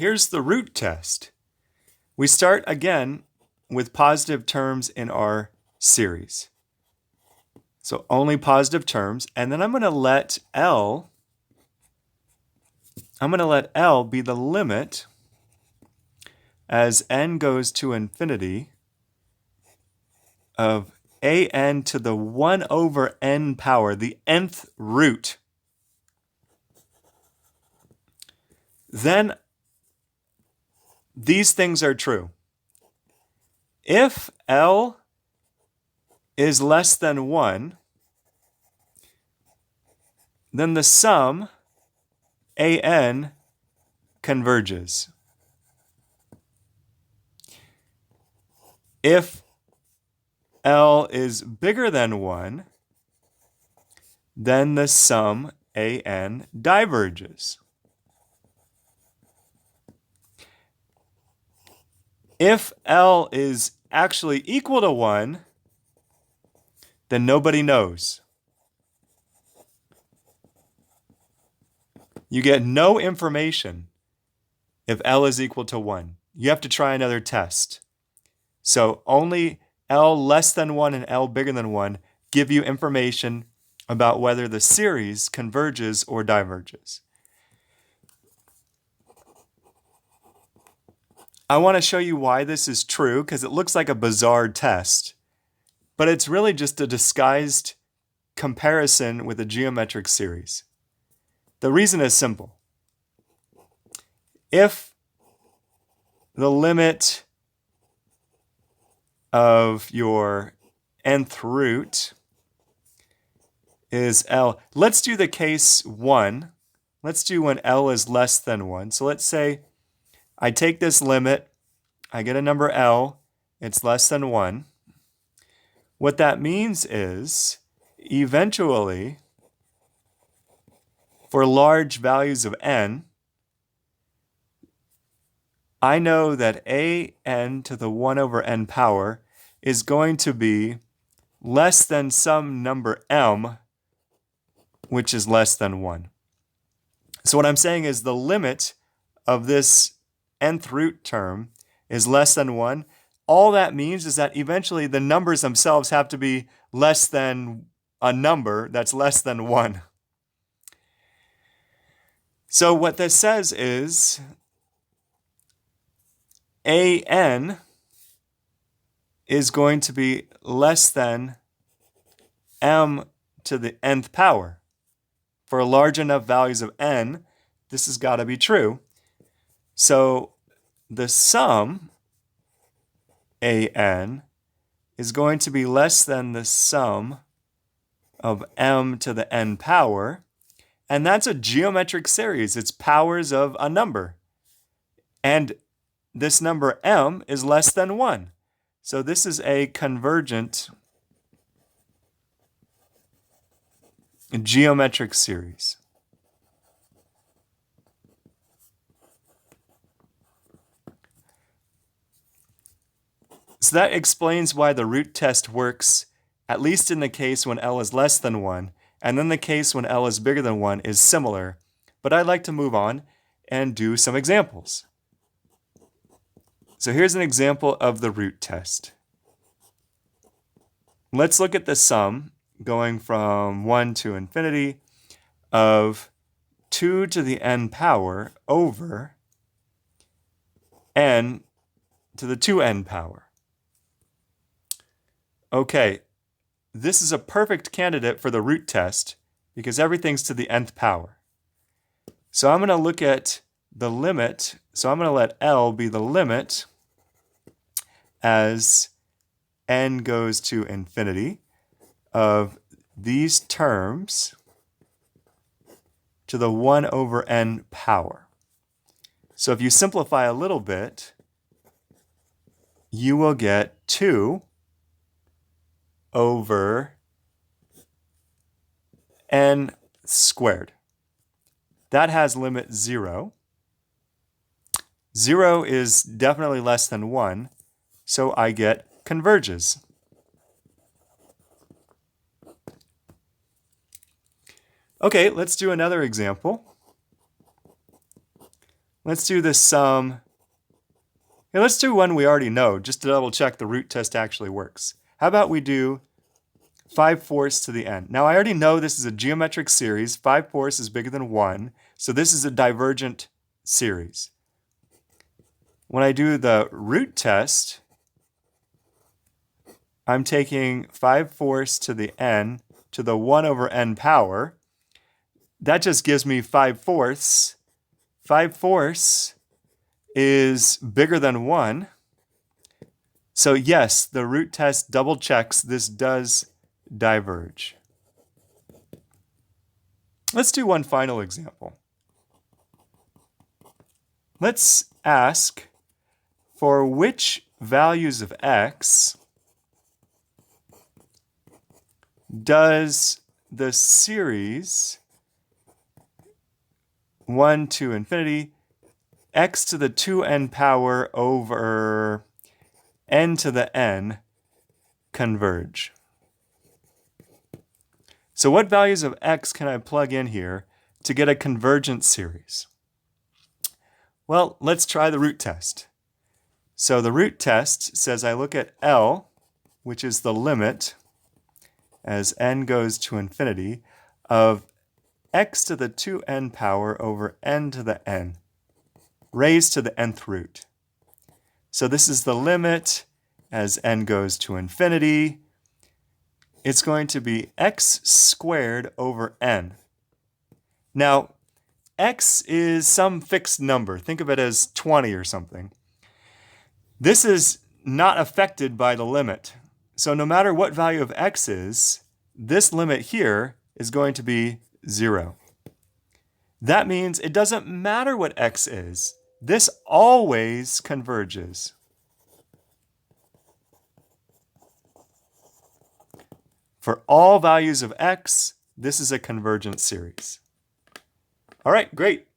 here's the root test. We start again with positive terms in our series. So only positive terms, and then I'm going to let L be the limit as n goes to infinity of an to the 1 over n power, the nth root. Then these things are true. If L is less than 1, then the sum an converges. If L is bigger than 1, then the sum an diverges. If L is actually equal to 1, then nobody knows. You get no information if L is equal to 1. You have to try another test. So only L less than 1 and L bigger than 1 give you information about whether the series converges or diverges. I want to show you why this is true because it looks like a bizarre test, but it's really just a disguised comparison with a geometric series. The reason is simple. If the limit of your nth root is L, let's do the case 1. Let's do when L is less than 1. So let's say I take this limit, I get a number L, it's less than 1. What that means is eventually, for large values of n, I know that an to the 1 over n power is going to be less than some number m, which is less than 1. So what I'm saying is the limit of this nth root term is less than 1. All that means is that eventually the numbers themselves have to be less than a number that's less than 1. So what this says is an is going to be less than m to the nth power. For large enough values of n, this has got to be true. So the sum an is going to be less than the sum of m to the n power, and that's a geometric series. It's powers of a number. And this number m is less than 1. So this is a convergent geometric series. So that explains why the root test works, at least in the case when L is less than 1, and then the case when L is bigger than 1 is similar. But I'd like to move on and do some examples. So here's an example of the root test. Let's look at the sum going from 1 to infinity of 2 to the n power over n to the 2n power. Okay, this is a perfect candidate for the root test because everything's to the nth power. So I'm going to look at the limit. So I'm going to let L be the limit as n goes to infinity of these terms to the 1 over n power. So if you simplify a little bit, you will get 2 over n squared. That has limit 0. 0 is definitely less than 1, so I get converges. Okay, let's do another example. Let's do the sum. Hey, let's do one we already know, just to double check the root test actually works. How about we do 5/4 to the n? Now I already know this is a geometric series. 5/4 is bigger than 1, so this is a divergent series. When I do the root test, I'm taking 5/4 to the n to the 1 over n power. That just gives me 5/4. 5/4 is bigger than 1. So yes, the root test double checks this does diverge. Let's do one final example. Let's ask for which values of x does the series 1 to infinity x to the 2n power over n to the n converge. So what values of x can I plug in here to get a convergent series? Well, let's try the root test. So the root test says I look at L, which is the limit as n goes to infinity of x to the 2n power over n to the n raised to the nth root. So this is the limit as n goes to infinity. It's going to be x squared over n. Now, x is some fixed number. Think of it as 20 or something. This is not affected by the limit. So no matter what value of x is, this limit here is going to be 0. That means it doesn't matter what x is. This always converges. For all values of x, this is a convergent series. All right, great.